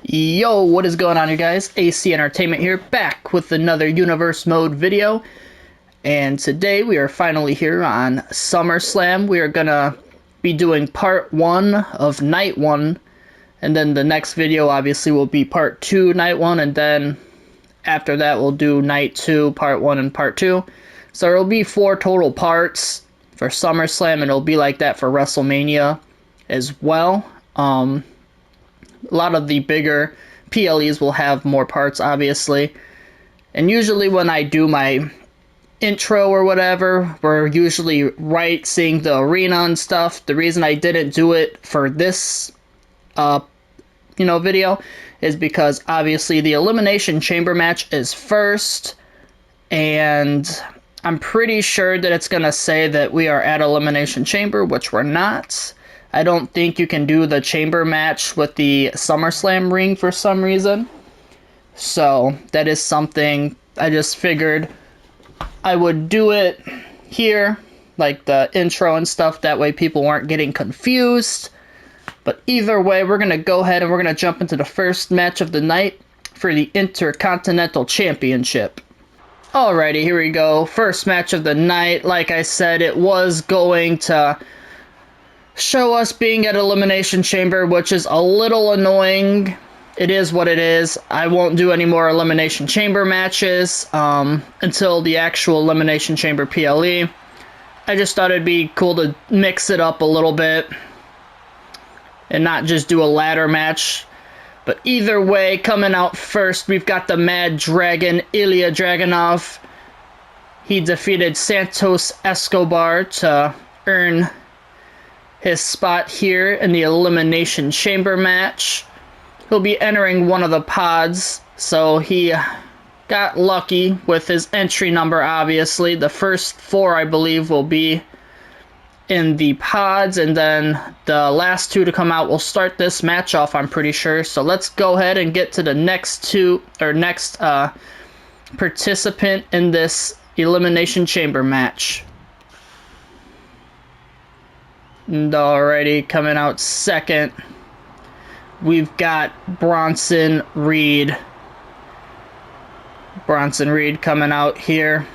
Yo, what is going on, you guys? AC Entertainment here, back with another Universe Mode video. And today we are finally here on Summerslam. We are gonna be doing part 1 of night 1. And then the next video obviously will be part 2, night 1. And then after that we'll do night 2, part 1 and part 2. So it'll be 4 total parts for SummerSlam, and it'll be like that for WrestleMania as well. A lot of the bigger PLEs will have more parts, obviously. And usually when I do my intro or whatever, we're usually seeing the arena and stuff. The reason I didn't do it for this, video is because obviously the Elimination Chamber match is first. And I'm pretty sure that it's going to say that we are at Elimination Chamber, which we're not. I don't think you can do the chamber match with the SummerSlam ring for some reason. So that is something I just figured I would do it here, like the intro and stuff. That way people weren't getting confused. But either way, we're going to go ahead and we're going to jump into the first match of the night for the Intercontinental Championship. Alrighty, here we go. First match of the night. Like I said, it was going to show us being at Elimination Chamber, which is a little annoying. It is what it is. I won't do any more Elimination Chamber matches until the actual Elimination Chamber PLE. I just thought it'd be cool to mix it up a little bit and not just do a ladder match. But either way, coming out first, we've got the Mad Dragon, Ilya Dragunov. He defeated Santos Escobar to earn his spot here in the Elimination Chamber match. He'll be entering one of the pods, so he got lucky with his entry number, obviously. The first 4, I believe, will be in the pods, and then the last 2 to come out will start this match off, I'm pretty sure. So let's go ahead and get to the next participant in this Elimination Chamber match. And already coming out second, we've got Bronson Reed. Bronson Reed coming out here.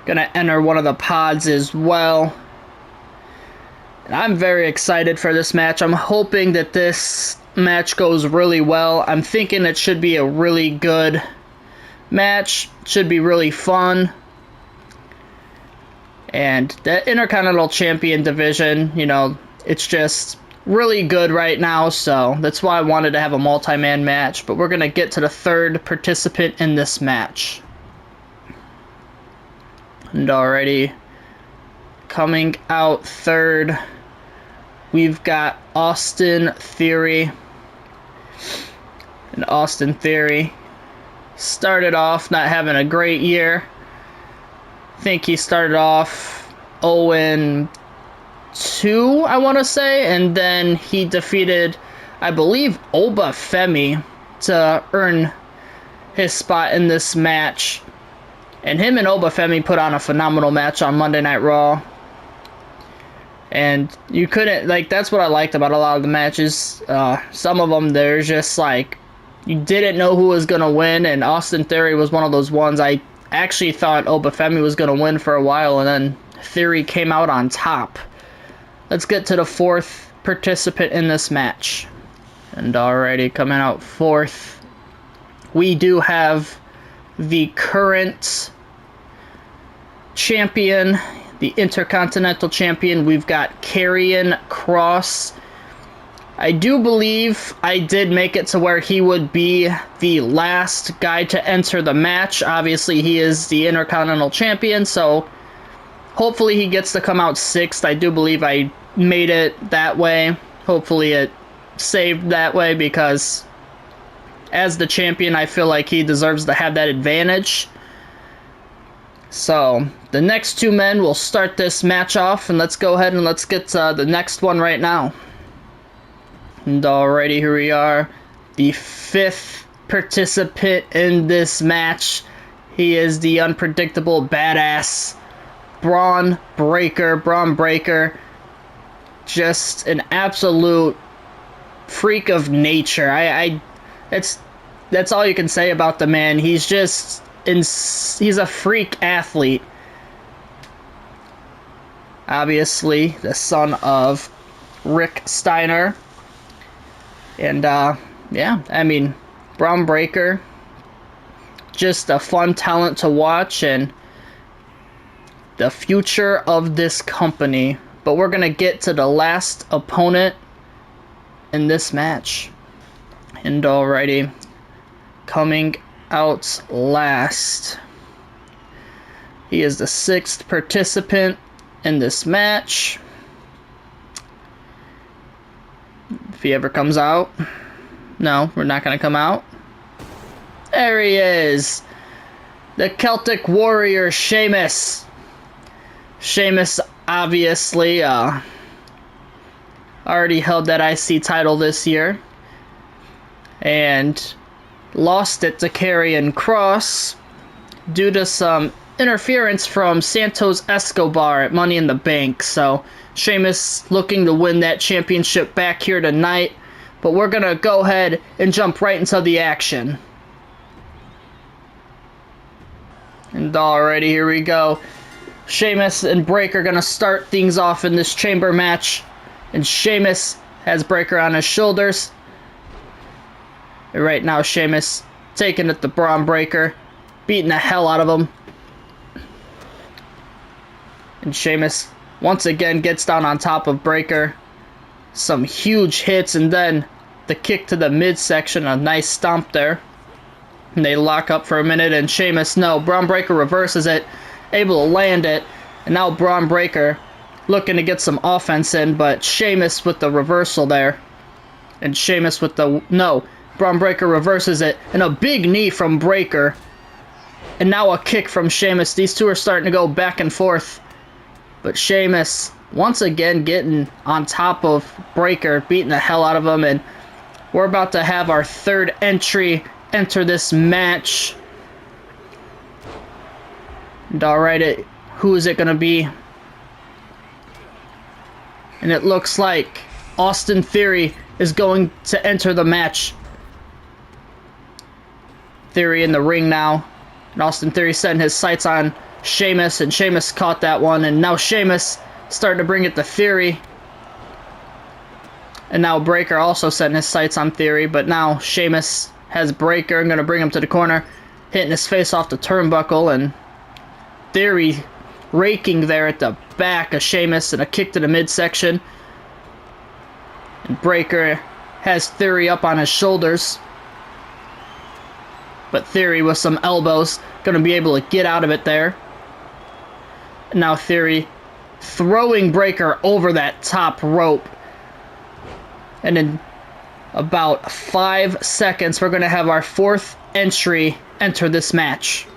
Gonna enter one of the pods as well. And I'm very excited for this match. I'm hoping that this match goes really well. I'm thinking it should be a really good match. Should be really fun. And the Intercontinental Champion division, it's just really good right now. So that's why I wanted to have a multi-man match. But we're going to get to the third participant in this match. And already coming out third, we've got Austin Theory. And Austin Theory started off not having a great year. I think he started off 0-2, I want to say, and then he defeated, I believe, Obafemi to earn his spot in this match. And him and Obafemi put on a phenomenal match on Monday Night Raw. And you couldn't, that's what I liked about a lot of the matches. Some of them, they're just you didn't know who was going to win, and Austin Theory was one of those ones. I actually thought Obafemi was going to win for a while, and then Theory came out on top. Let's get to the fourth participant in this match. And already coming out fourth, we do have the current champion, the Intercontinental Champion. We've got Karrion Kross. I do believe I did make it to where he would be the last guy to enter the match. Obviously, he is the Intercontinental Champion, so hopefully he gets to come out 6th. I do believe I made it that way. Hopefully it saved that way, because as the champion, I feel like he deserves to have that advantage. So the next 2 men will start this match off, and let's go ahead and let's get to the next one right now. And alrighty, here we are, the 5th participant in this match. He is the unpredictable badass Braun Breaker. Just an absolute freak of nature. That's all you can say about the man. He's just he's a freak athlete. Obviously, the son of Rick Steiner. And yeah, I mean, Braun Breaker, just a fun talent to watch and the future of this company. But we're going to get to the last opponent in this match. And alrighty, coming out last, he is the 6th participant in this match. If he ever comes out. No, we're not going to come out. There he is. The Celtic Warrior, Sheamus. Sheamus obviously already held that IC title this year. And lost it to Karrion Kross due to some interference from Santos Escobar at Money in the Bank. So Sheamus looking to win that championship back here tonight. But we're going to go ahead and jump right into the action. And alrighty, here we go. Sheamus and Breaker going to start things off in this chamber match. And Sheamus has Breaker on his shoulders. And right now, Sheamus taking it to Braun Breaker, beating the hell out of him. And Sheamus once again gets down on top of Breaker. Some huge hits, and then the kick to the midsection, a nice stomp there. And they lock up for a minute, and Sheamus, no, Braun Breaker reverses it, able to land it. And now Braun Breaker looking to get some offense in, but Sheamus with the reversal there. And Sheamus with the, no, Braun Breaker reverses it, and a big knee from Breaker. And now a kick from Sheamus. These two are starting to go back and forth. But Sheamus, once again, getting on top of Breaker, beating the hell out of him. And we're about to have our third entry enter this match. And alright, who is it going to be? And it looks like Austin Theory is going to enter the match. Theory in the ring now. And Austin Theory setting his sights on Sheamus, and Sheamus caught that one, and now Sheamus starting to bring it to Theory. And now Breaker also setting his sights on Theory, but now Sheamus has Breaker and going to bring him to the corner, hitting his face off the turnbuckle, and Theory raking there at the back of Sheamus, and a kick to the midsection. And Breaker has Theory up on his shoulders. But Theory with some elbows, going to be able to get out of it there. And now Theory throwing Breaker over that top rope. And in about 5 seconds, we're going to have our fourth entry enter this match.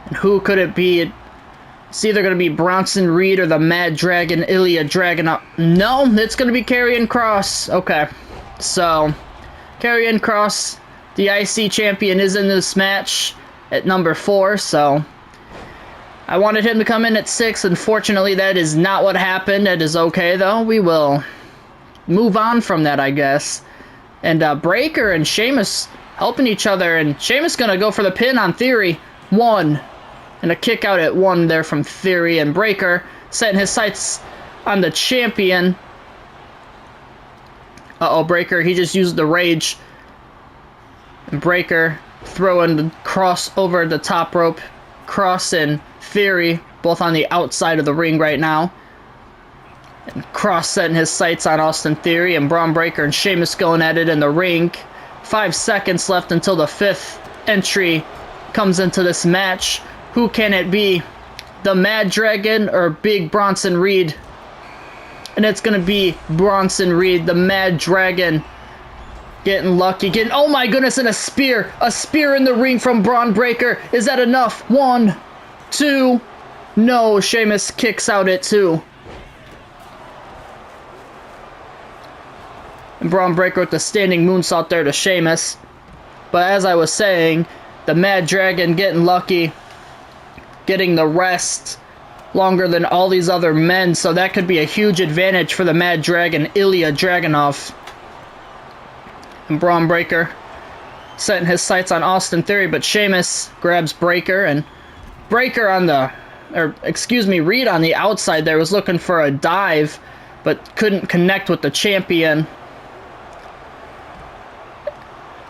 And who could it be? It's either going to be Bronson Reed or the Mad Dragon, Ilya Dragunov. No, it's going to be Karrion Kross. Okay, so Karrion Kross, the IC champion, is in this match at number 4, so I wanted him to come in at 6. Unfortunately, that is not what happened. That is okay, though. We will move on from that, I guess. And Breaker and Sheamus helping each other, and Sheamus going to go for the pin on Theory. 1. And a kick out at 1 there from Theory, and Breaker setting his sights on the champion. Uh-oh, Breaker, he just used the rage. And Breaker throwing the Kross over the top rope. Kross and Theory both on the outside of the ring right now. And Kross setting his sights on Austin Theory, and Braun Breaker and Sheamus going at it in the ring. 5 seconds left until the 5th entry comes into this match. Who can it be? The Mad Dragon or Big Bronson Reed? And it's going to be Bronson Reed, the Mad Dragon. Getting lucky. Oh my goodness, and a spear. A spear in the ring from Braun Breaker. Is that enough? 1, 2. No, Sheamus kicks out at 2. And Braun Breaker with the standing moonsault there to Sheamus. But as I was saying, the Mad Dragon getting lucky. Getting the rest longer than all these other men, so that could be a huge advantage for the Mad Dragon, Ilya Dragunov. And Braun Breaker setting his sights on Austin Theory, but Sheamus grabs Breaker, and Breaker on the, Reed on the outside there was looking for a dive, but couldn't connect with the champion.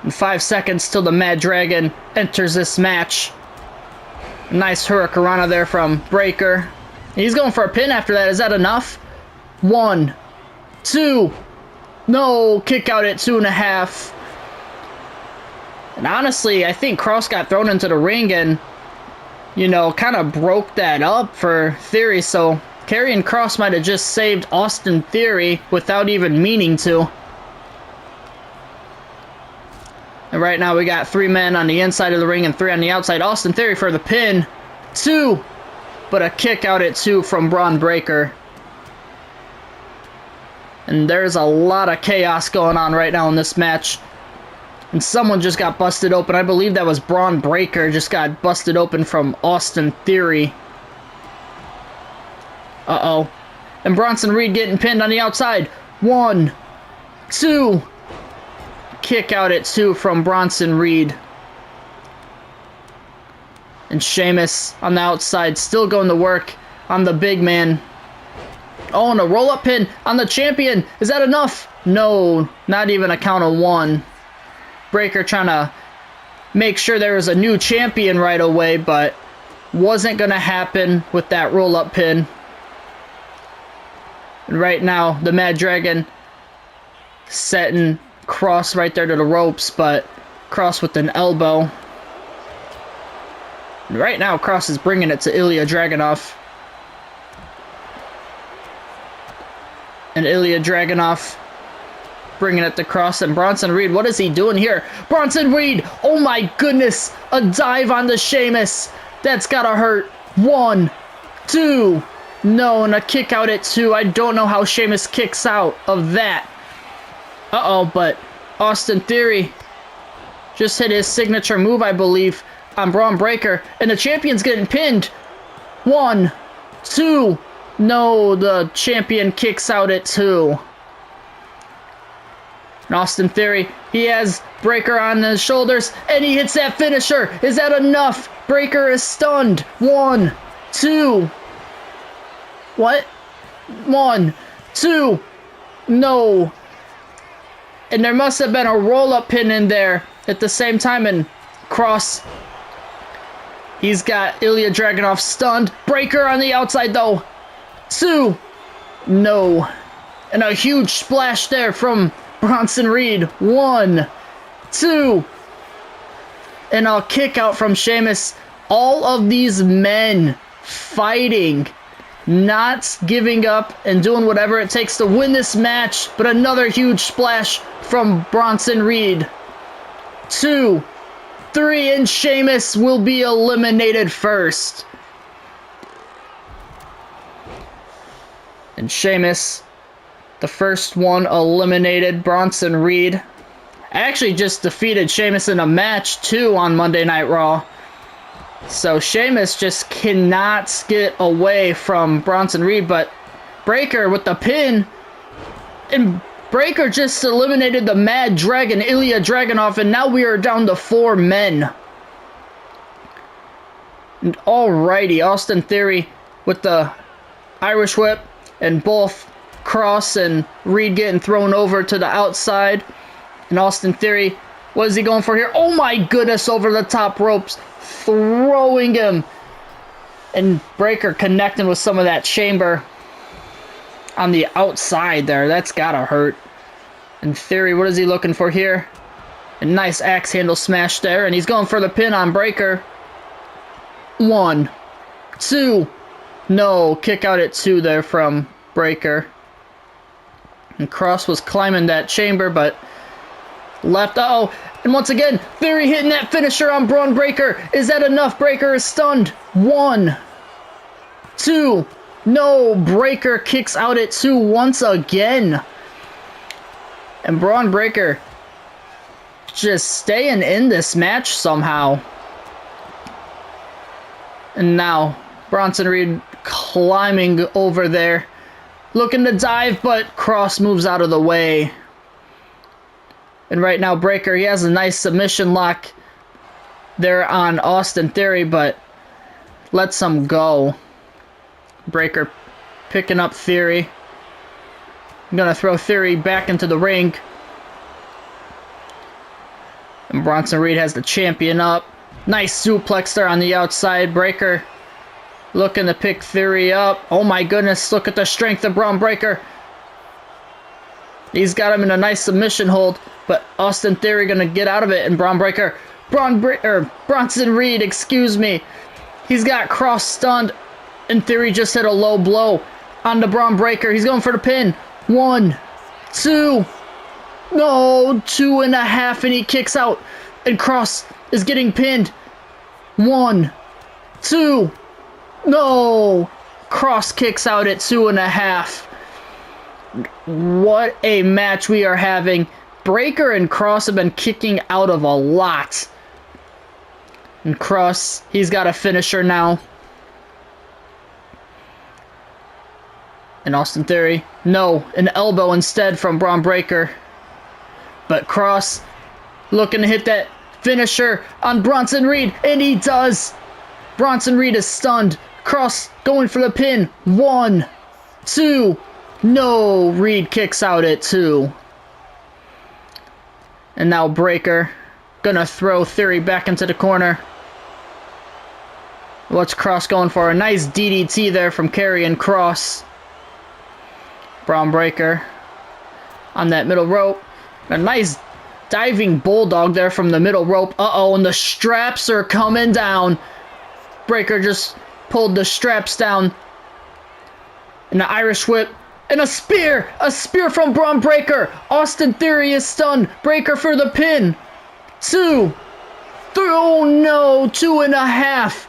And 5 seconds till the Mad Dragon enters this match. Nice Hurricanrana there from Breaker. He's going for a pin after that. Is that enough? 1, 2. No, kick out at 2.5. And honestly, I think Cross got thrown into the ring and, you know, kind of broke that up for Theory. So Karrion Kross might have just saved Austin Theory without even meaning to. And right now we got 3 men on the inside of the ring and 3 on the outside. Austin Theory for the pin. 2. But a kick out at 2 from Braun Breaker. And there's a lot of chaos going on right now in this match. And someone just got busted open. I believe that was Braun Breaker just got busted open from Austin Theory. Uh-oh. And Bronson Reed getting pinned on the outside. 1, 2. Kick out at 2 from Bronson Reed. And Sheamus on the outside still going to work on the big man. Oh, and a roll-up pin on the champion. Is that enough? No, not even a count of 1. Breaker trying to make sure there was a new champion right away, but wasn't going to happen with that roll-up pin. And right now, the Mad Dragon setting Cross right there to the ropes, but Cross with an elbow. And right now, Cross is bringing it to Ilya Dragunov. And Ilya Dragunov bringing it to Cross. And Bronson Reed, what is he doing here? Bronson Reed, oh my goodness, a dive on the Sheamus. That's gotta hurt. 1, 2, no, and a kick out at 2. I don't know how Sheamus kicks out of that. Uh-oh, but Austin Theory just hit his signature move, I believe, on Braun Breaker. And the champion's getting pinned. 1, 2. No, the champion kicks out at 2. And Austin Theory, he has Breaker on his shoulders, and he hits that finisher. Is that enough? Breaker is stunned. 1, 2. What? 1, 2. No. And there must have been a roll-up pin in there at the same time, and Cross, he's got Ilya Dragunov stunned. Breaker on the outside, though. 2. No. And a huge splash there from Bronson Reed. 1, 2. And a kick out from Sheamus. All of these men fighting, not giving up and doing whatever it takes to win this match. But another huge splash from Bronson Reed. 2, 3, and Sheamus will be eliminated first. And Sheamus, the first one eliminated. Bronson Reed actually just defeated Sheamus in a match too on Monday Night Raw. So Sheamus just cannot get away from Bronson Reed, but Breaker with the pin, and Breaker just eliminated the Mad Dragon, Ilya Dragunov, and now we are down to 4 men. And alrighty, Austin Theory with the Irish Whip, and both Cross and Reed getting thrown over to the outside. And Austin Theory, what is he going for here? Oh my goodness, over the top ropes, throwing him. And Breaker connecting with some of that chamber on the outside there. That's gotta hurt. And Theory, what is he looking for here? A nice axe handle smash there, and he's going for the pin on Breaker. 1, 2. No, kick out at 2 there from Breaker. And Cross was climbing that chamber, but left. Uh-oh. And once again, Theory hitting that finisher on Braun Breaker. Is that enough? Breaker is stunned. 1, 2. No, Breaker kicks out at 2 once again. And Braun Breaker just staying in this match somehow. And now Bronson Reed climbing over there. Looking to dive, but Cross moves out of the way. And right now, Breaker, he has a nice submission lock there on Austin Theory, but lets him go. Breaker picking up Theory. I'm going to throw Theory back into the ring. And Bronson Reed has the champion up. Nice suplex there on the outside. Breaker looking to pick Theory up. Oh my goodness, look at the strength of Braun Breaker. He's got him in a nice submission hold, but Austin Theory going to get out of it, and Bronson Reed, excuse me. He's got Cross stunned, and Theory just hit a low blow onto Braun Breaker. He's going for the pin. 1, 2, no, 2.5, and he kicks out, and Cross is getting pinned. 1, 2, no, Cross kicks out at 2.5. What a match we are having. Breaker and Cross have been kicking out of a lot. And Cross, he's got a finisher now. And Austin Theory, no, an elbow instead from Braun Breaker. But Cross looking to hit that finisher on Bronson Reed, and he does. Bronson Reed is stunned. Cross going for the pin. 1, 2, no, Reed kicks out at 2. And now Breaker gonna throw Theory back into the corner. What's Cross going for? A nice DDT there from Karrion Kross. Braun Breaker on that middle rope. A nice diving bulldog there from the middle rope. Uh-oh, and the straps are coming down. Breaker just pulled the straps down. And the Irish whip. And a spear! A spear from Braun Breaker! Austin Theory is stunned. Breaker for the pin. 2, 3, oh no, 2.5.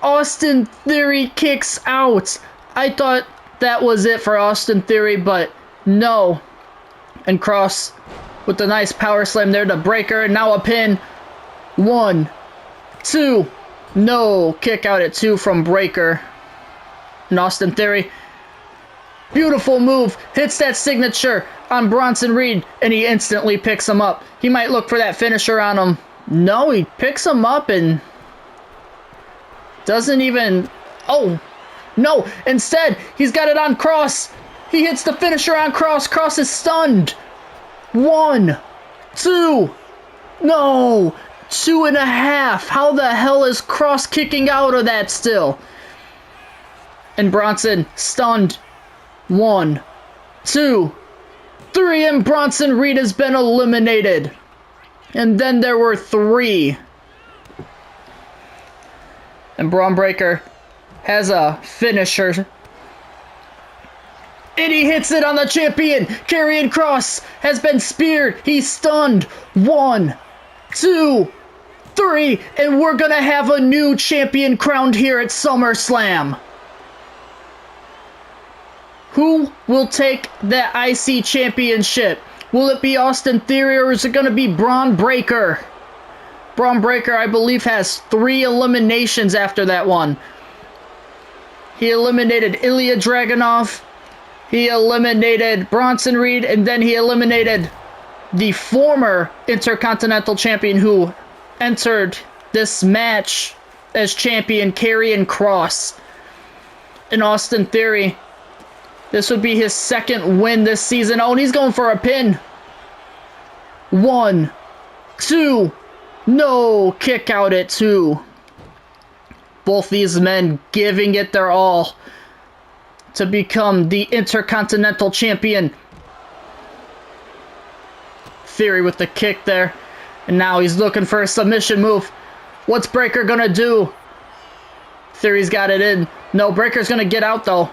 Austin Theory kicks out. I thought that was it for Austin Theory, but no. And Kross with the nice power slam there to Breaker, and now a pin. 1, 2, no, kick out at 2 from Breaker. And Austin Theory, beautiful move, hits that signature on Bronson Reed, and he instantly picks him up. He might look for that finisher on him. No, he picks him up and doesn't even... Oh, no, instead, he's got it on Kross. He hits the finisher on Kross. Kross is stunned. 1, 2, no, 2.5. How the hell is Kross kicking out of that still? And Bronson stunned. 1, 2, 3, and Bronson Reed has been eliminated. And then there were 3. And Braun Breaker has a finisher. And he hits it on the champion. Karrion Kross has been speared. He's stunned. 1, 2, 3. And we're going to have a new champion crowned here at SummerSlam. Who will take that IC championship? Will it be Austin Theory, or is it going to be Braun Breaker? Braun Breaker, I believe, has 3 eliminations after that one. He eliminated Ilya Dragunov. He eliminated Bronson Reed, and then he eliminated the former Intercontinental Champion who entered this match as champion, Karrion Kross. And Austin Theory, this would be his 2nd win this season. Oh, and he's going for a pin. 1, 2, no, kick out at 2. Both these men giving it their all to become the Intercontinental Champion. Theory with the kick there. And now he's looking for a submission move. What's Breaker gonna do? Theory's got it in. No, Breaker's gonna get out though.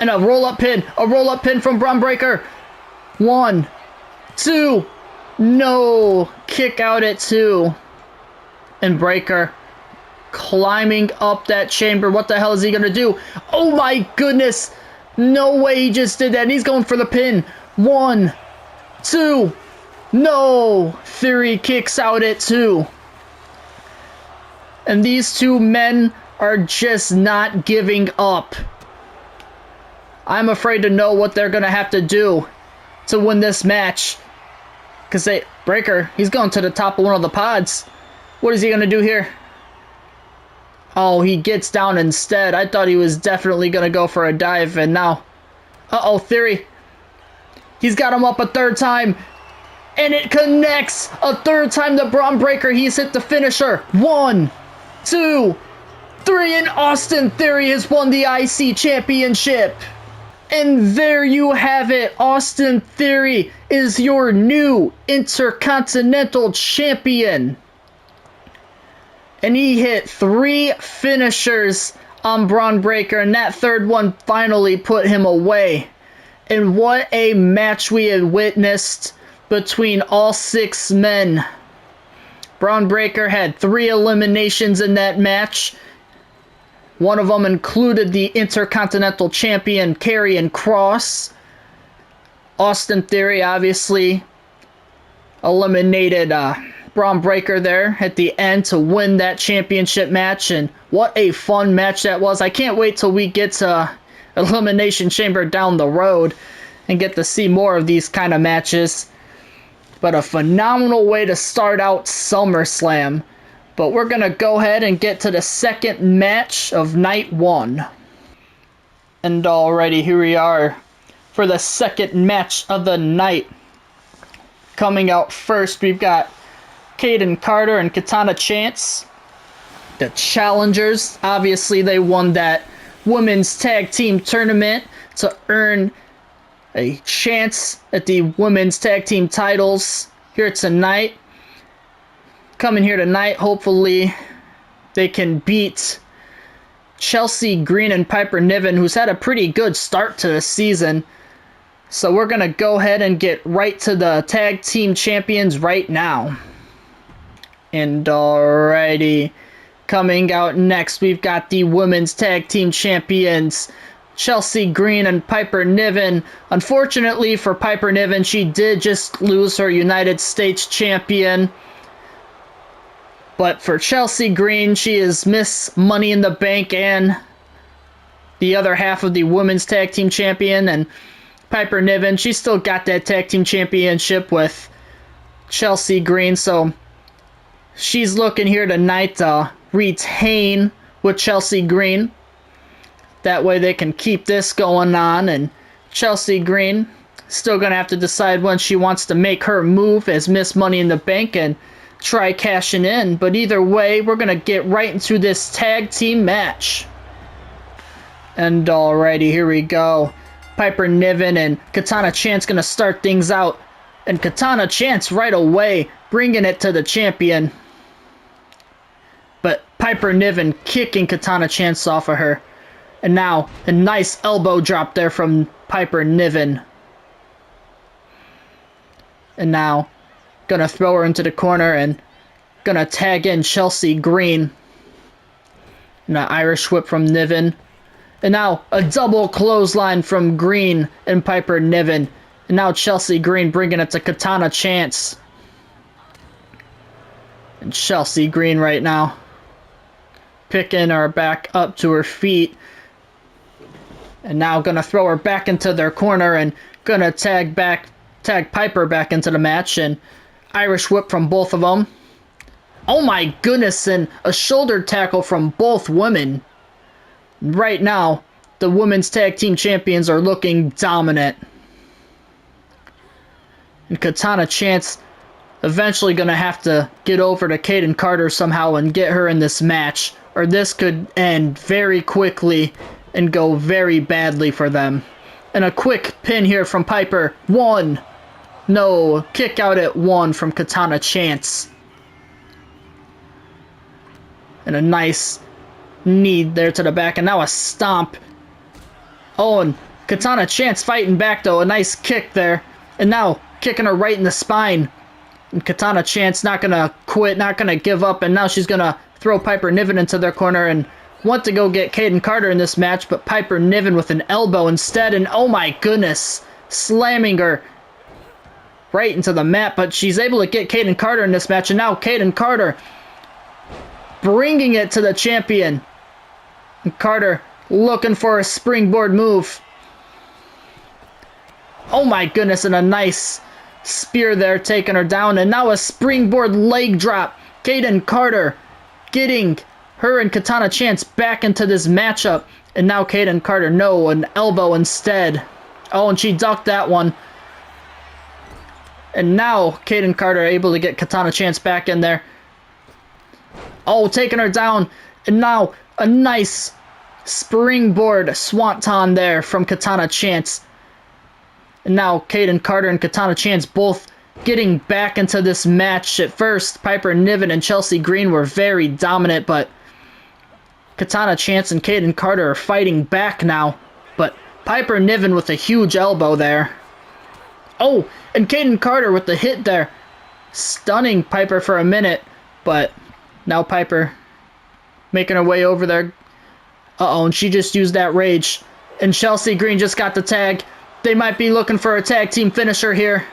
And a roll-up pin. A roll-up pin from Braun Breaker. 1, 2, no, kick out at 2. And Breaker climbing up that chamber. What the hell is he going to do? Oh my goodness. No way he just did that. And he's going for the pin. 1, 2, no. Theory kicks out at 2. And these two men are just not giving up. I'm afraid to know what they're going to have to do to win this match. Because Breaker, he's going to the top of one of the pods. What is he going to do here? Oh, he gets down instead. I thought he was definitely going to go for a dive, and now... Uh-oh, Theory. He's got him up a third time. And it connects a third time to Braun Breaker. He's hit the finisher. 1, 2, 3, and Austin Theory has won the IC Championship. And there you have it. Austin Theory is your new Intercontinental Champion. And he hit 3 finishers on Braun Breaker, and that third one finally put him away. And what a match we had witnessed between all 6 men. Braun Breaker had 3 eliminations in that match. One of them included the Intercontinental Champion, Karrion Kross. Austin Theory obviously eliminated Braun Breaker there at the end to win that championship match. And what a fun match that was. I can't wait till we get to Elimination Chamber down the road and get to see more of these kind of matches. But a phenomenal way to start out SummerSlam. But we're going to go ahead and get to the second match of night 1. And alrighty, here we are for the second match of the night. Coming out first, we've got Kayden Carter and Katana Chance, the challengers. Obviously, they won that women's tag team tournament to earn a chance at the women's tag team titles here tonight. Coming here tonight, hopefully they can beat Chelsea Green and Piper Niven, who's had a pretty good start to the season. So we're going to go ahead and get right to the tag team champions right now. And alrighty, coming out next, we've got the women's tag team champions, Chelsea Green and Piper Niven. Unfortunately for Piper Niven, she did just lose her United States champion. But for Chelsea Green, she is Miss Money in the Bank and the other half of the women's tag team champion. And Piper Niven, she still got that tag team championship with Chelsea Green. So she's looking here tonight to retain with Chelsea Green. That way they can keep this going on. And Chelsea Green still going to have to decide when she wants to make her move as Miss Money in the Bank and try cashing in. But either way, we're going to get right into this tag team match. And alrighty, here we go. Piper Niven and Katana Chance going to start things out. And Katana Chance right away bringing it to the champion. But Piper Niven kicking Katana Chance off of her. And now a nice elbow drop there from Piper Niven. And now gonna throw her into the corner and gonna tag in Chelsea Green. And an Irish whip from Niven. And now a double clothesline from Green and Piper Niven. And now Chelsea Green bringing it to Katana Chance. And Chelsea Green right now picking her back up to her feet. And now gonna throw her back into their corner and gonna tag Piper back into the match. And Irish whip from both of them. Oh my goodness, and a shoulder tackle from both women. Right now, the women's tag team champions are looking dominant. And Katana Chance eventually going to have to get over to Kayden Carter somehow and get her in this match, or this could end very quickly and go very badly for them. And a quick pin here from Piper. 1. No, kick out at 1 from Katana Chance. And a nice knee there to the back, and now a stomp. Oh, and Katana Chance fighting back though, a nice kick there. And now kicking her right in the spine. And Katana Chance not gonna quit, not gonna give up, and now she's gonna throw Piper Niven into their corner and want to go get Kayden Carter in this match, but Piper Niven with an elbow instead, and oh my goodness, slamming her right into the mat, but she's able to get Kayden Carter in this match, and now Kayden Carter bringing it to the champion. And Carter looking for a springboard move. Oh my goodness, and a nice spear there taking her down. And now a springboard leg drop. Kayden Carter getting her and Katana Chance back into this matchup. And now Kayden Carter, no, an elbow instead. Oh, and she ducked that one. And now Kayden Carter able to get Katana Chance back in there. Oh, taking her down. And now a nice springboard swanton there from Katana Chance. And now Kayden Carter and Katana Chance both getting back into this match. At first, Piper Niven and Chelsea Green were very dominant, but Katana Chance and Kayden Carter are fighting back now. But Piper Niven with a huge elbow there. Oh, and Kayden Carter with the hit there. Stunning Piper for a minute, but now Piper making her way over there. Uh-oh, and she just used that rage. And Chelsea Green just got the tag. They might be looking for a tag team finisher here.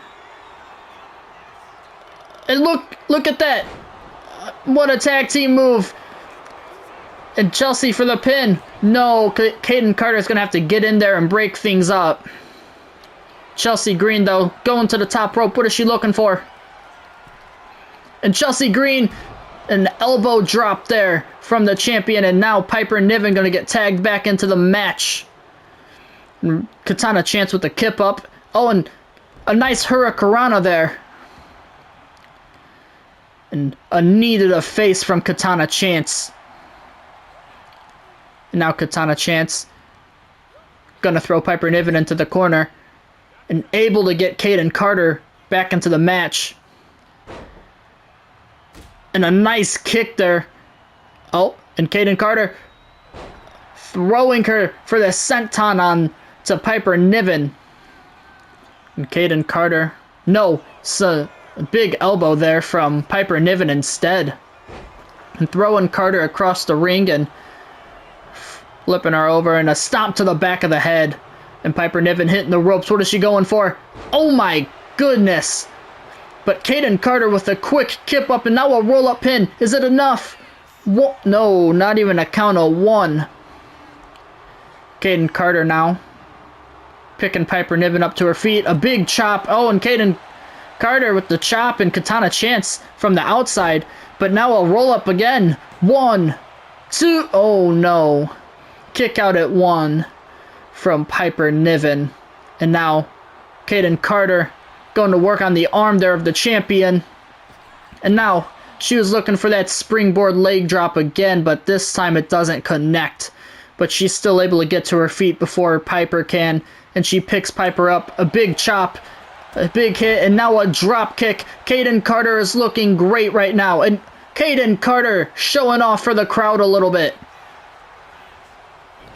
And look at that. What a tag team move. And Chelsea for the pin. No, Kayden Carter's going to have to get in there and break things up. Chelsea Green, though, going to the top rope. What is she looking for? And Chelsea Green, an elbow drop there from the champion. And now Piper Niven going to get tagged back into the match. And Katana Chance with the kip up. Oh, and a nice Hurricanrana there. And a knee to the face from Katana Chance. And now Katana Chance gonna throw Piper Niven into the corner. And able to get Kayden Carter back into the match. And a nice kick there. Oh, and Kayden Carter throwing her for the senton on to Piper Niven. And Kayden Carter. No, it's a big elbow there from Piper Niven instead. And throwing Carter across the ring and flipping her over. And a stomp to the back of the head. And Piper Niven hitting the ropes. What is she going for? Oh my goodness. But Kayden Carter with a quick kip up and now a roll-up pin. Is it enough? No, not even a count of one. Kayden Carter now picking Piper Niven up to her feet. A big chop. Oh, and Kayden Carter with the chop and Katana Chance from the outside. But now a roll-up again. 1, 2. Oh, no. Kick out at 1 from Piper Niven. And now Kayden Carter going to work on the arm there of the champion. And now she was looking for that springboard leg drop again, but this time it doesn't connect. But she's still able to get to her feet before Piper can. And she picks Piper up. A big chop, a big hit, and now a drop kick. Kayden Carter is looking great right now. And Kayden Carter showing off for the crowd a little bit.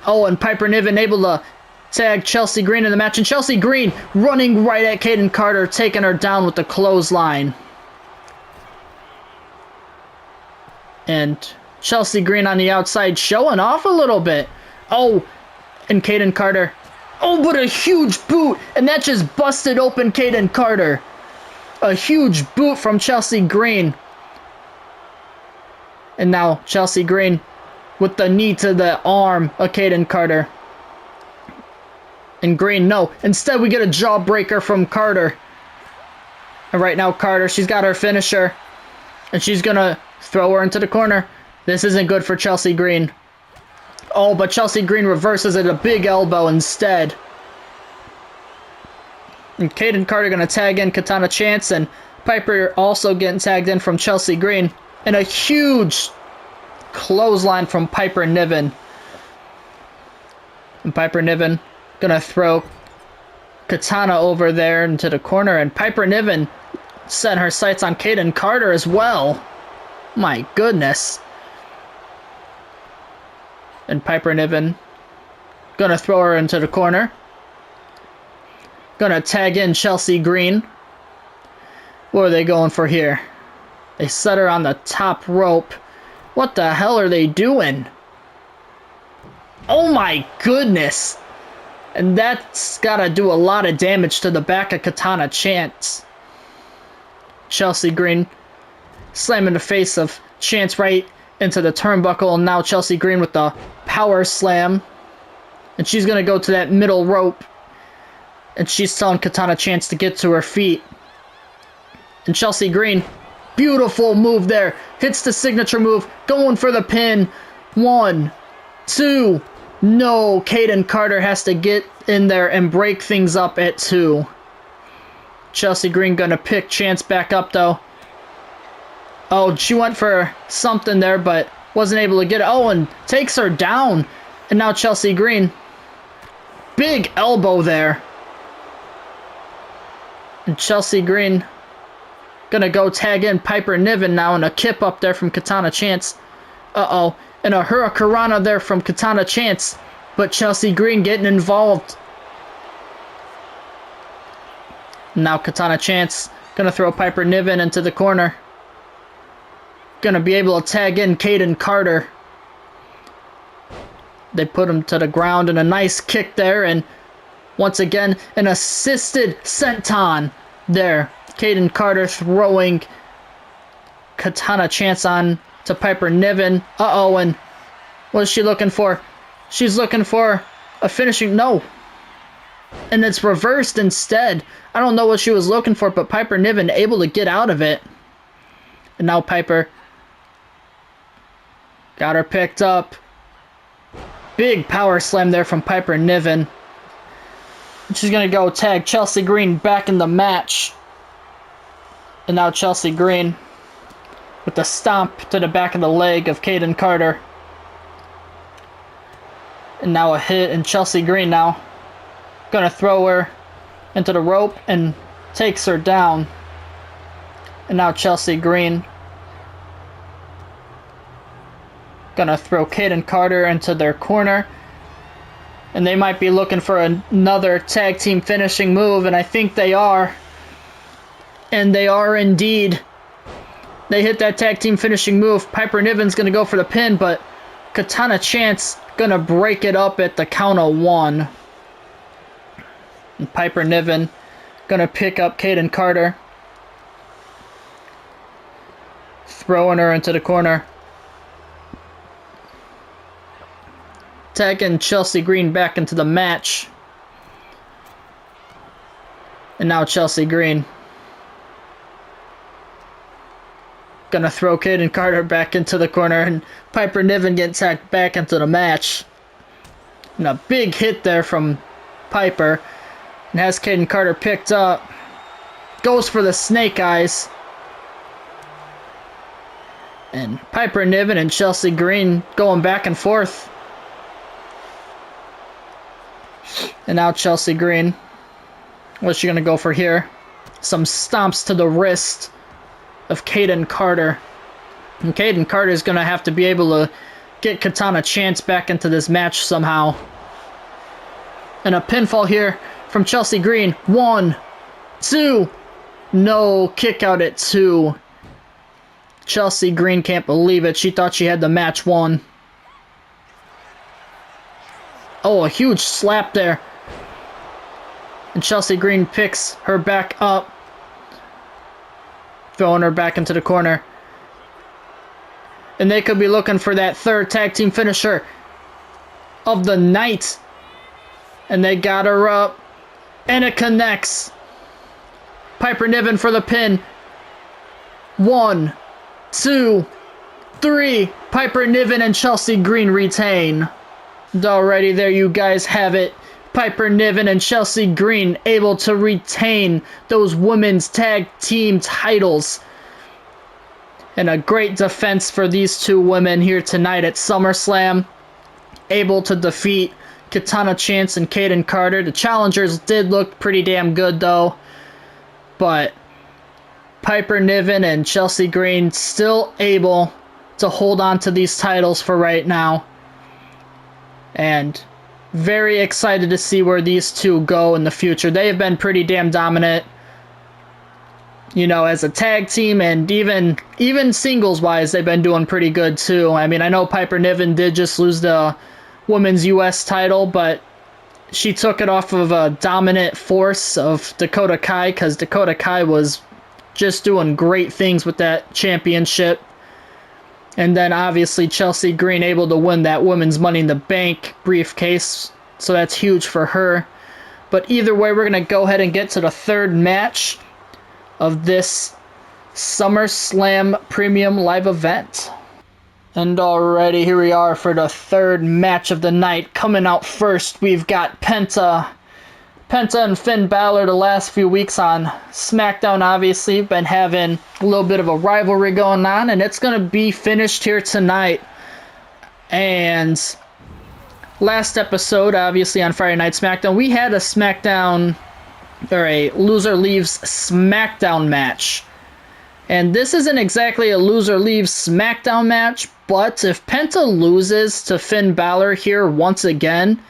Oh, and Piper Niven able to tag Chelsea Green in the match. And Chelsea Green running right at Kayden Carter, taking her down with the clothesline. And Chelsea Green on the outside showing off a little bit. Oh, and Kayden Carter. Oh, but a huge boot. And that just busted open Kayden Carter. A huge boot from Chelsea Green. And now Chelsea Green with the knee to the arm of Kayden Carter. And Green, no. Instead, we get a jawbreaker from Carter. And right now, Carter, she's got her finisher. And she's going to throw her into the corner. This isn't good for Chelsea Green. Oh, but Chelsea Green reverses it, a big elbow instead. And Kayden Carter going to tag in Katana Chance. And Piper also getting tagged in from Chelsea Green. And a huge clothesline from Piper Niven. And Piper Niven going to throw Katana over there into the corner. And Piper Niven set her sights on Kayden Carter as well. My goodness. And Piper Niven going to throw her into the corner. Going to tag in Chelsea Green. What are they going for here? They set her on the top rope. What the hell are they doing? Oh my goodness. And that's got to do a lot of damage to the back of Katana Chance. Chelsea Green slamming the face of Chance right into the turnbuckle, and now Chelsea Green with the power slam. And she's going to go to that middle rope. And she's telling Katana Chance to get to her feet. And Chelsea Green, beautiful move there. Hits the signature move, going for the pin. 1, 2. No, Kaden Carter has to get in there and break things up at 2. Chelsea Green going to pick Chance back up, though. Oh, she went for something there, but wasn't able to get it. Oh, and takes her down. And now Chelsea Green. Big elbow there. And Chelsea Green gonna go tag in Piper Niven now, and a kip up there from Katana Chance. Uh-oh. And a Hurricanrana there from Katana Chance. But Chelsea Green getting involved. Now Katana Chance gonna throw Piper Niven into the corner. Gonna be able to tag in Kaden Carter. They put him to the ground, and a nice kick there, and once again an assisted senton there. Kaden Carter throwing Katana Chance on to Piper Niven. Uh-oh, and what is she looking for? She's looking for a finishing... No. And it's reversed instead. I don't know what she was looking for, but Piper Niven able to get out of it. And now Piper got her picked up. Big power slam there from Piper Niven. She's going to go tag Chelsea Green back in the match. And now Chelsea Green with the stomp to the back of the leg of Kaden Carter. And now a hit, and Chelsea Green now going to throw her into the rope and takes her down. And now Chelsea Green gonna throw Kaden Carter into their corner. And they might be looking for another tag team finishing move, and I think they are. And they are indeed. They hit that tag team finishing move. Piper Niven's gonna go for the pin, but Katana Chance gonna break it up at the count of 1. And Piper Niven gonna pick up Kaden Carter, throwing her into the corner. Tagging Chelsea Green back into the match. And now Chelsea Green gonna throw Kaden Carter back into the corner, and Piper Niven getting tagged back into the match. And a big hit there from Piper. And has Kaden Carter picked up. Goes for the snake eyes. And Piper Niven and Chelsea Green going back and forth. And now Chelsea Green. What's she going to go for here? Some stomps to the wrist of Kaden Carter. And Kaden Carter is going to have to be able to get Katana Chance back into this match somehow. And a pinfall here from Chelsea Green. 1, 2. No, kick out at 2. Chelsea Green can't believe it. She thought she had the match won. Oh, a huge slap there. And Chelsea Green picks her back up. Throwing her back into the corner. And they could be looking for that third tag team finisher of the night. And they got her up. And it connects. Piper Niven for the pin. 1, 2, 3. Piper Niven and Chelsea Green retain. Alrighty, there you guys have it. Piper Niven and Chelsea Green able to retain those women's tag team titles. And a great defense for these two women here tonight at SummerSlam. Able to defeat Katana Chance and Kaden Carter. The challengers did look pretty damn good though. But Piper Niven and Chelsea Green still able to hold on to these titles for right now. And very excited to see where these two go in the future. They have been pretty damn dominant, you know, as a tag team, and even singles-wise, they've been doing pretty good too. I mean, I know Piper Niven did just lose the Women's U.S. title, but she took it off of a dominant force of Dakota Kai, because Dakota Kai was just doing great things with that championship. And then obviously Chelsea Green able to win that Women's Money in the Bank briefcase. So that's huge for her. But either way, we're going to go ahead and get to the third match of this SummerSlam Premium Live event. And alrighty, here we are for the third match of the night. Coming out first, we've got Penta and Finn Balor the last few weeks on SmackDown, obviously. Been having a little bit of a rivalry going on, and it's going to be finished here tonight. And last episode, obviously on Friday Night SmackDown, we had a SmackDown, or a Loser Leaves SmackDown match. And this isn't exactly a Loser Leaves SmackDown match, but if Penta loses to Finn Balor here once again,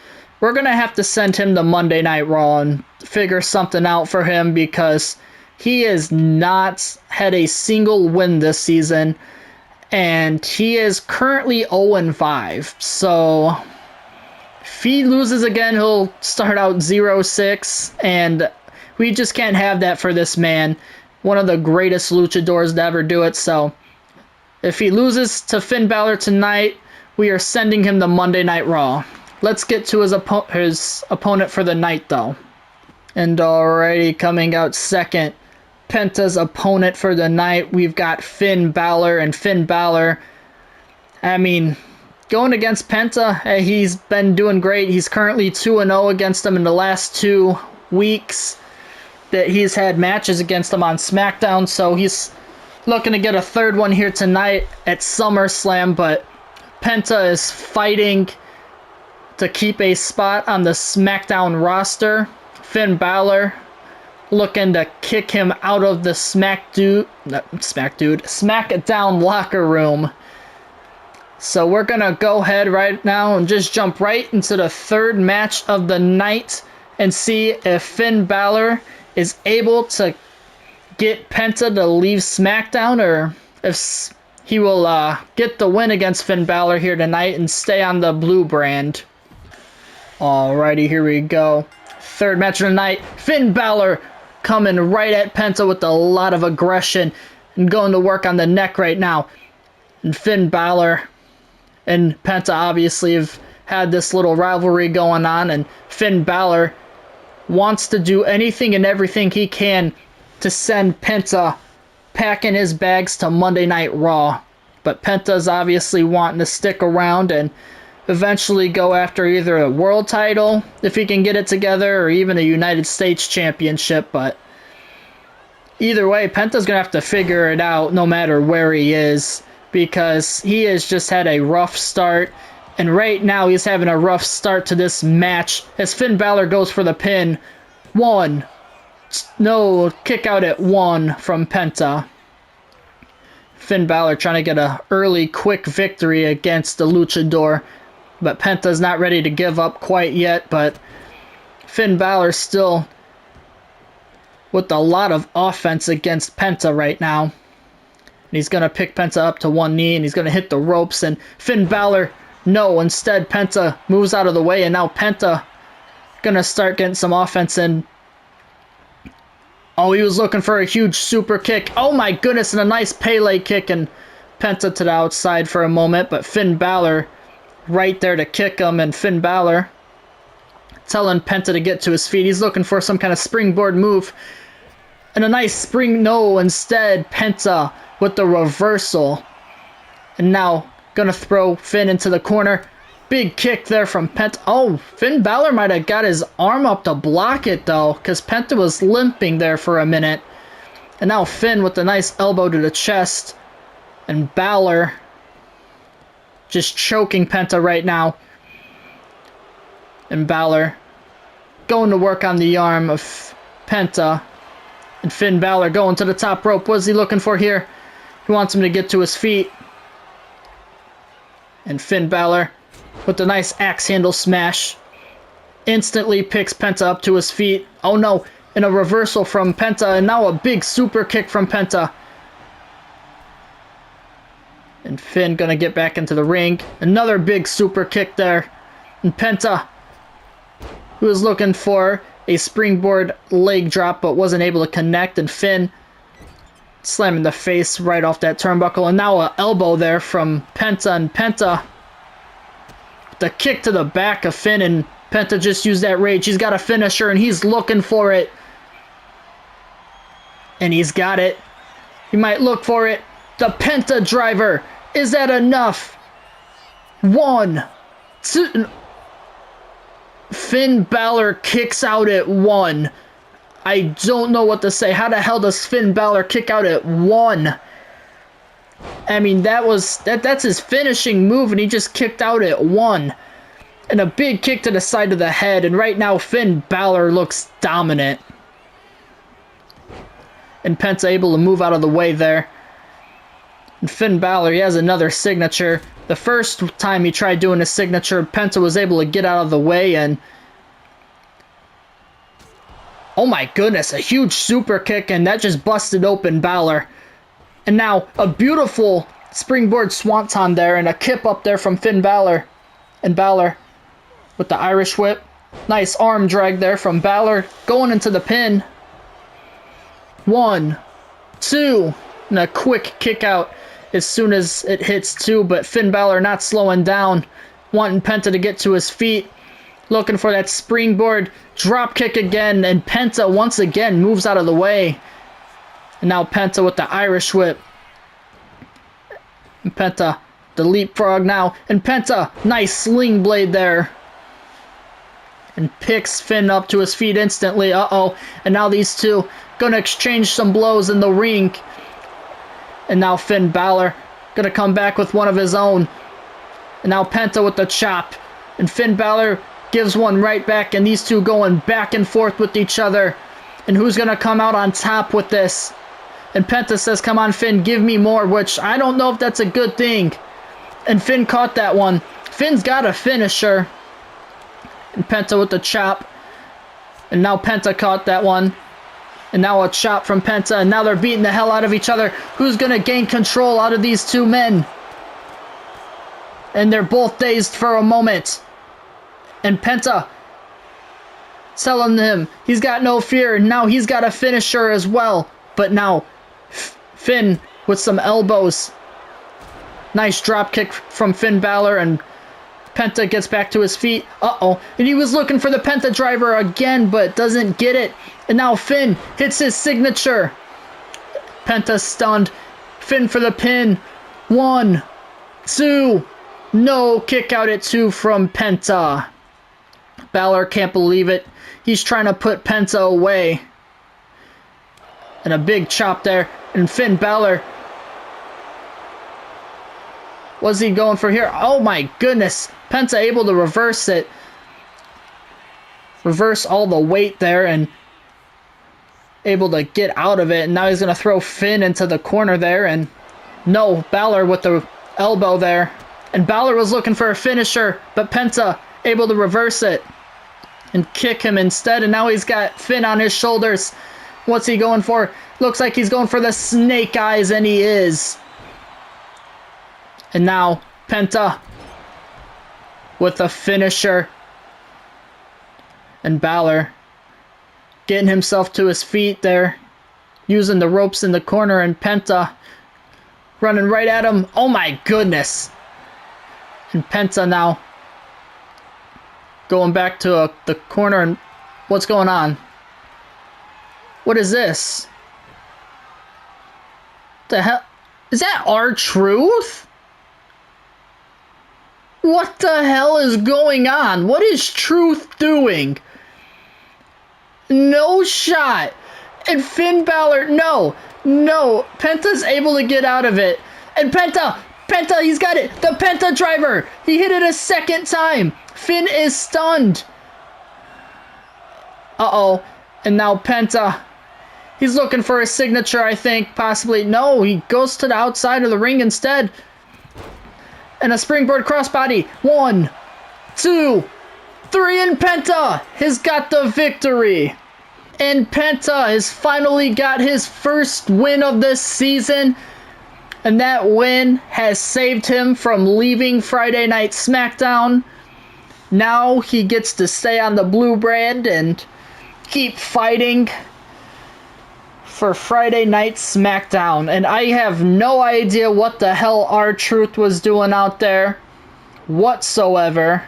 we're going to have to send him to Monday Night Raw and figure something out for him, because he has not had a single win this season, and he is currently 0-5. So if he loses again, he'll start out 0-6, and we just can't have that for this man. One of the greatest luchadors to ever do it. So if he loses to Finn Balor tonight, we are sending him to Monday Night Raw. Let's get to his opponent for the night, though. And alrighty, coming out second, Penta's opponent for the night, we've got Finn Balor. And Finn Balor, I mean, going against Penta, he's been doing great. He's currently 2-0 against him in the last 2 weeks that he's had matches against him on SmackDown. So he's looking to get a third one here tonight at SummerSlam. But Penta is fighting to keep a spot on the SmackDown roster. Finn Balor looking to kick him out of the SmackDown locker room. So we're going to go ahead right now and just jump right into the third match of the night and see if Finn Balor is able to get Penta to leave SmackDown, or if he will get the win against Finn Balor here tonight and stay on the blue brand. Alrighty, here we go. Third match of the night. Finn Balor coming right at Penta with a lot of aggression and going to work on the neck right now. And Finn Balor and Penta obviously have had this little rivalry going on, and Finn Balor wants to do anything and everything he can to send Penta packing his bags to Monday Night Raw. But Penta's obviously wanting to stick around and eventually go after either a world title, if he can get it together, or even a United States Championship. But either way, Penta's going to have to figure it out no matter where he is, because he has just had a rough start. And right now he's having a rough start to this match as Finn Balor goes for the pin. No, kick out at 1 from Penta. Finn Balor trying to get an early quick victory against the luchador, but Penta's not ready to give up quite yet. But Finn Balor still with a lot of offense against Penta right now. And he's going to pick Penta up to one knee, and he's going to hit the ropes, and Finn Balor, no, instead Penta moves out of the way, and now Penta going to start getting some offense in. Oh, he was looking for a huge super kick. Oh my goodness, and a nice Pele kick, and Penta to the outside for a moment, but Finn Balor right there to kick him, and Finn Balor telling Penta to get to his feet. He's looking for some kind of springboard move, and a nice spring, no, instead Penta with the reversal, and now gonna throw Finn into the corner. Big kick there from Penta. Oh, Finn Balor might have got his arm up to block it, though, because Penta was limping there for a minute. And now Finn with a nice elbow to the chest. And Balor just choking Penta right now. And Balor going to work on the arm of Penta. And Finn Balor going to the top rope. What is he looking for here? He wants him to get to his feet. And Finn Balor with a nice axe handle smash instantly picks Penta up to his feet. Oh no, and a reversal from Penta, and now a big super kick from Penta. And Finn gonna get back into the ring. Another big super kick there. And Penta, who was looking for a springboard leg drop but wasn't able to connect, and Finn slamming the face right off that turnbuckle. And now an elbow there from Penta. And Penta, the kick to the back of Finn. And Penta just used that rage. He's got a finisher, and he's looking for it. And he's got it. He might look for it. The Penta driver. Is that enough? 1, 2. Finn Balor kicks out at 1. I don't know what to say. How the hell does Finn Balor kick out at 1? I mean, that's his finishing move, and he just kicked out at 1. And a big kick to the side of the head, and right now Finn Balor looks dominant. And Penta able to move out of the way there. And Finn Balor, he has another signature. The first time he tried doing a signature, Penta was able to get out of the way, and oh my goodness, a huge super kick, and that just busted open Balor. And now a beautiful springboard swanton there, and a kip up there from Finn Balor. And Balor with the Irish whip. Nice arm drag there from Balor, going into the pin. 1, 2, and a quick kick out as soon as it hits 2, but Finn Balor not slowing down, wanting Penta to get to his feet, looking for that springboard drop kick again, and Penta once again moves out of the way. And now Penta with the Irish whip. And Penta, the leapfrog now, and Penta, nice sling blade there. And picks Finn up to his feet instantly. Uh-oh. And now these two gonna exchange some blows in the ring. And now Finn Balor gonna come back with one of his own. And now Penta with the chop. And Finn Balor gives one right back. And these two going back and forth with each other. And who's gonna come out on top with this? And Penta says, come on, Finn, give me more. Which I don't know if that's a good thing. And Finn caught that one. Finn's got a finisher. And Penta with the chop. And now Penta caught that one. And now a chop from Penta. And now they're beating the hell out of each other. Who's going to gain control out of these two men? And they're both dazed for a moment. And Penta telling him he's got no fear. Now he's got a finisher as well. But now Finn with some elbows. Nice drop kick from Finn Balor, and Penta gets back to his feet. Uh-oh. And he was looking for the Penta driver again, but doesn't get it. And now Finn hits his signature. Penta stunned. Finn for the pin. 1, 2. No, kick out at 2 from Penta. Balor can't believe it. He's trying to put Penta away. And a big chop there. And Finn Balor. What's he going for here? Oh my goodness. Penta able to reverse it. Reverse all the weight there and able to get out of it. And now he's going to throw Finn into the corner there. And no, Balor with the elbow there. And Balor was looking for a finisher, but Penta able to reverse it and kick him instead. And now he's got Finn on his shoulders. What's he going for? Looks like he's going for the snake eyes, and he is. And now Penta with a finisher. And Balor getting himself to his feet there. Using the ropes in the corner, and Penta running right at him. Oh my goodness. And Penta now going back to the corner. And what's going on? What is this? The hell? Is that R-Truth? What the hell is going on? What is Truth doing? No shot. And Finn Balor, no. Penta's able to get out of it. And Penta, he's got it. The Penta driver. He hit it a second time. Finn is stunned. Uh-oh. And now Penta. He's looking for a signature, I think. Possibly. No, he goes to the outside of the ring instead. And a springboard crossbody. 1, 2, 3, and Penta has got the victory. And Penta has finally got his first win of this season. And that win has saved him from leaving Friday Night SmackDown. Now he gets to stay on the blue brand and keep fighting for Friday Night SmackDown. And I have no idea what the hell R-Truth was doing out there whatsoever.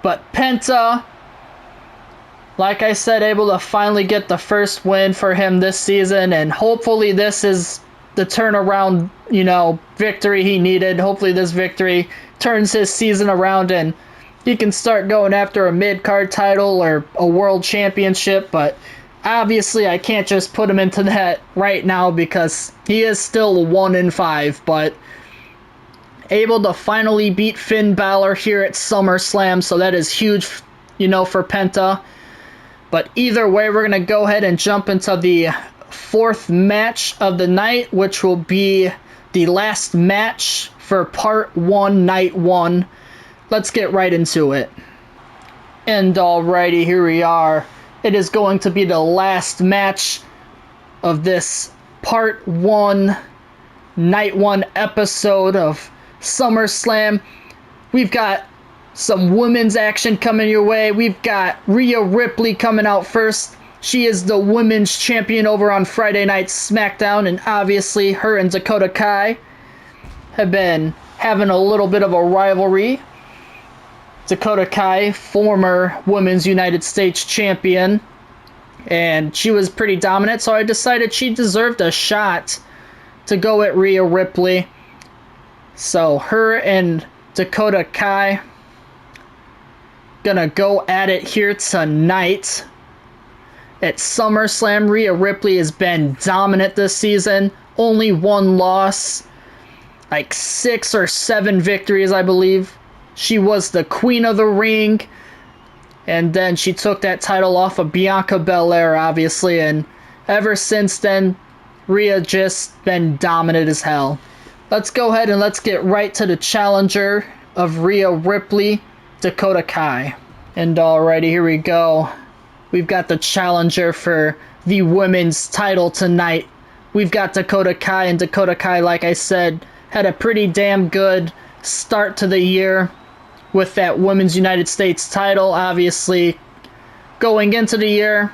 But Penta, like I said, able to finally get the first win for him this season. And hopefully this is the turnaround, victory he needed. Hopefully this victory turns his season around and he can start going after a mid-card title or a world championship. But obviously I can't just put him into that right now because he is still 1-5. But able to finally beat Finn Balor here at SummerSlam, so that is huge, for Penta. But either way, we're going to go ahead and jump into the fourth match of the night, which will be the last match for Part 1, Night 1. Let's get right into it. And alrighty, here we are. It is going to be the last match of this Part 1, Night 1 episode of SummerSlam. We've got some women's action coming your way. We've got Rhea Ripley coming out first. She is the women's champion over on Friday Night SmackDown, and obviously her and Dakota Kai have been having a little bit of a rivalry. Dakota Kai, former Women's United States champion, and she was pretty dominant, so I decided she deserved a shot to go at Rhea Ripley. So her and Dakota Kai gonna go at it here tonight at SummerSlam. Rhea Ripley has been dominant this season. Only one loss. Like 6 or 7 victories, I believe. She was the queen of the ring. And then she took that title off of Bianca Belair, obviously. And ever since then, Rhea just been dominant as hell. Let's go ahead and let's get right to the challenger of Rhea Ripley, Dakota Kai. And alrighty, here we go. We've got the challenger for the women's title tonight. We've got Dakota Kai, and Dakota Kai, like I said, had a pretty damn good start to the year with that Women's United States title, obviously going into the year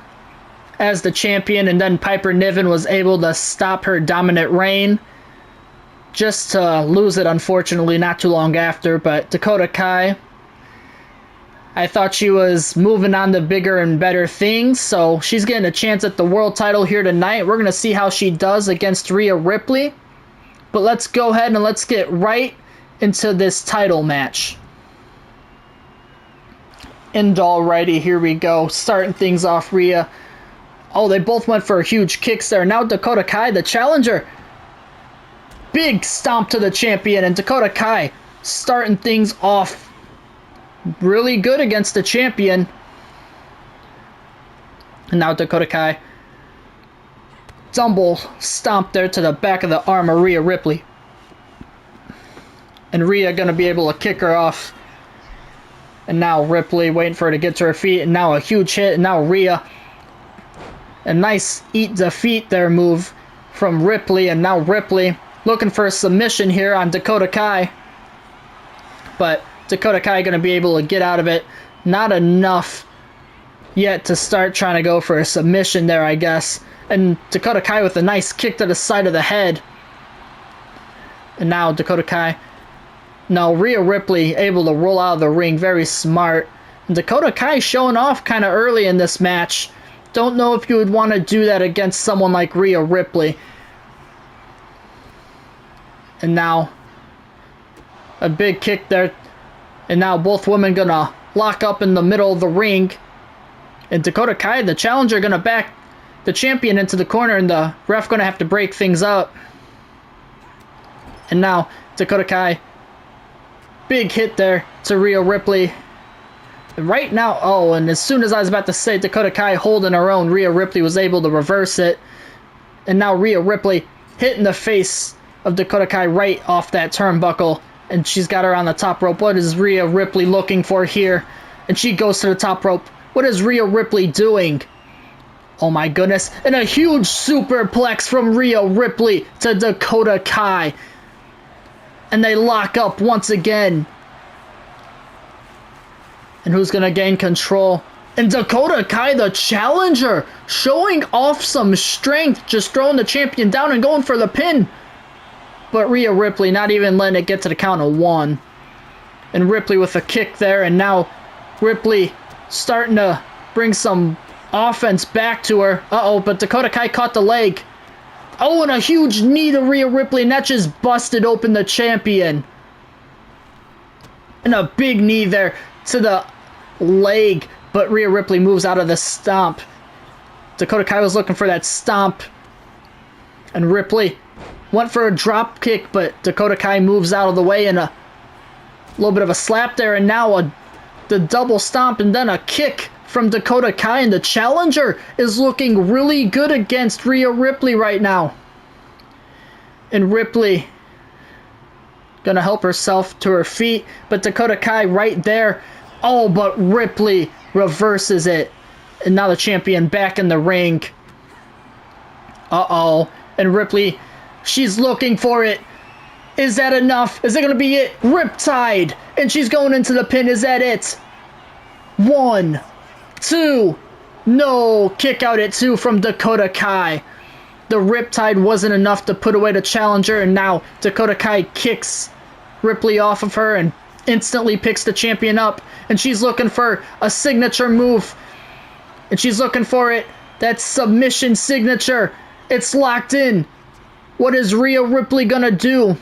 as the champion, and then Piper Niven was able to stop her dominant reign, just to lose it, unfortunately, not too long after. But Dakota Kai, I thought she was moving on to bigger and better things, so she's getting a chance at the world title here tonight. We're going to see how she does against Rhea Ripley. But let's go ahead and let's get right into this title match. And alrighty, here we go. Starting things off, Rhea. Oh, they both went for huge kicks there. Now Dakota Kai, the challenger. Big stomp to the champion, and Dakota Kai starting things off really good against the champion. And now Dakota Kai, dumble stomp there to the back of the arm of Rhea Ripley. And Rhea going to be able to kick her off. And now Ripley waiting for her to get to her feet, and now a huge hit, and now Rhea. A nice eat defeat there move from Ripley, and now Ripley looking for a submission here on Dakota Kai. But Dakota Kai going to be able to get out of it. Not enough yet to start trying to go for a submission there, I guess. And Dakota Kai with a nice kick to the side of the head. And now Dakota Kai. No, Rhea Ripley able to roll out of the ring. Very smart. And Dakota Kai showing off kind of early in this match. Don't know if you would want to do that against someone like Rhea Ripley. And now a big kick there. And now both women gonna lock up in the middle of the ring. And Dakota Kai, the challenger, gonna back the champion into the corner, and the ref gonna have to break things up. And now Dakota Kai, big hit there to Rhea Ripley. And right now, oh, and as soon as I was about to say Dakota Kai holding her own, Rhea Ripley was able to reverse it. And now Rhea Ripley hitting the face of Dakota Kai right off that turnbuckle. And she's got her on the top rope. What is Rhea Ripley looking for here? And she goes to the top rope. What is Rhea Ripley doing? Oh my goodness. And a huge superplex from Rhea Ripley to Dakota Kai. And they lock up once again. And who's going to gain control? And Dakota Kai, the challenger, showing off some strength, just throwing the champion down and going for the pin. But Rhea Ripley not even letting it get to the count of 1. And Ripley with a kick there, and now Ripley starting to bring some offense back to her. Uh-oh, but Dakota Kai caught the leg. Oh, and a huge knee to Rhea Ripley, and that just busted open the champion. And a big knee there to the leg, but Rhea Ripley moves out of the stomp. Dakota Kai was looking for that stomp, and Ripley went for a drop kick, but Dakota Kai moves out of the way, and a little bit of a slap there, and now the double stomp, and then a kick from Dakota Kai, and the challenger is looking really good against Rhea Ripley right now. And Ripley gonna help herself to her feet, but Dakota Kai right there. Oh, but Ripley reverses it, and now the champion back in the ring. Uh-oh, and Ripley, she's looking for it. Is that enough? Is it going to be it? Riptide. And she's going into the pin. Is that it? 1, 2. No. Kick out at 2 from Dakota Kai. The Riptide wasn't enough to put away the challenger. And now Dakota Kai kicks Ripley off of her and instantly picks the champion up. And she's looking for a signature move. And she's looking for it. That submission signature. It's locked in. What is Rhea Ripley going to do?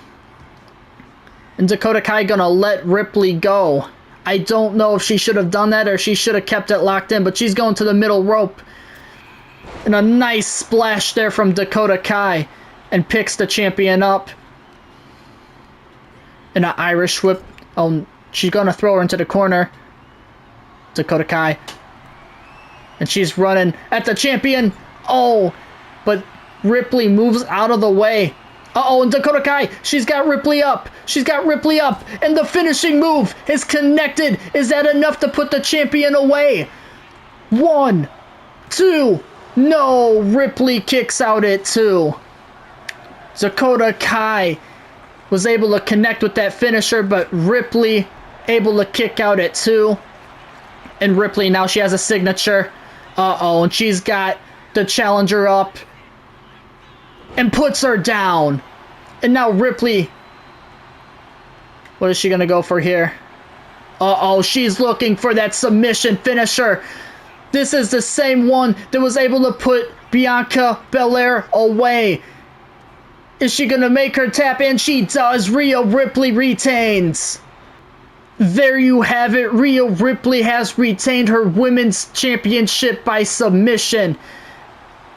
And Dakota Kai gonna let Ripley go. I don't know if she should have done that or she should have kept it locked in, but she's going to the middle rope. And a nice splash there from Dakota Kai, and picks the champion up. And an Irish whip. Oh, she's gonna throw her into the corner. Dakota Kai. And she's running at the champion. Oh, but Ripley moves out of the way. Uh-oh, and Dakota Kai, she's got Ripley up. She's got Ripley up, and the finishing move is connected. Is that enough to put the champion away? 1, 2. No, Ripley kicks out at 2. Dakota Kai was able to connect with that finisher, but Ripley able to kick out at 2. And Ripley, now she has a signature. Uh-oh, and she's got the challenger up and puts her down. And now Ripley, what is she going to go for here? Uh-oh, she's looking for that submission finisher. This is the same one that was able to put Bianca Belair away. Is she going to make her tap? And she does. Rhea Ripley retains. There you have it. Rhea Ripley has retained her women's championship by submission.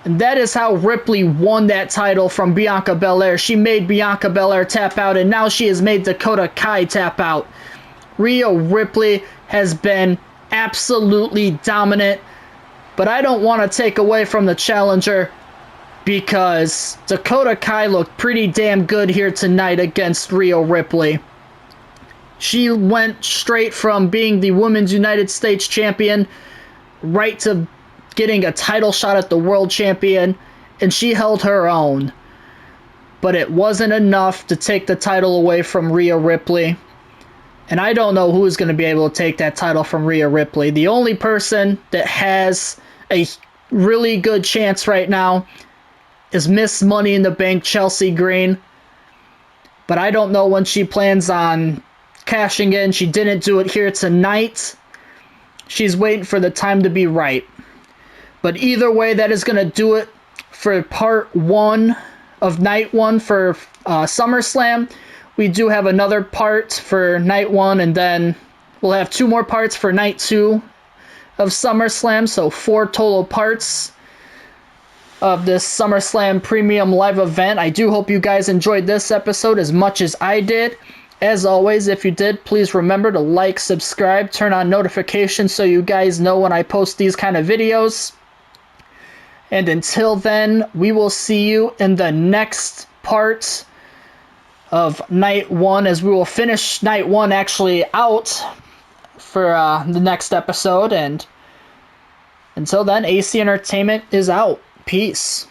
And that is how Ripley won that title from Bianca Belair. She made Bianca Belair tap out, and now she has made Dakota Kai tap out. Rhea Ripley has been absolutely dominant, but I don't want to take away from the challenger because Dakota Kai looked pretty damn good here tonight against Rhea Ripley. She went straight from being the Women's United States Champion right to getting a title shot at the World Champion, and she held her own. But it wasn't enough to take the title away from Rhea Ripley. And I don't know who's going to be able to take that title from Rhea Ripley. The only person that has a really good chance right now is Miss Money in the Bank, Chelsea Green. But I don't know when she plans on cashing in. She didn't do it here tonight. She's waiting for the time to be right. But either way, that is going to do it for part 1 of night 1 for SummerSlam. We do have another part for night 1, and then we'll have 2 more parts for night 2 of SummerSlam. So 4 total parts of this SummerSlam Premium Live event. I do hope you guys enjoyed this episode as much as I did. As always, if you did, please remember to like, subscribe, turn on notifications so you guys know when I post these kind of videos. And until then, we will see you in the next part of night 1, as we will finish night 1 actually out for the next episode. And until then, AC Entertainment is out. Peace.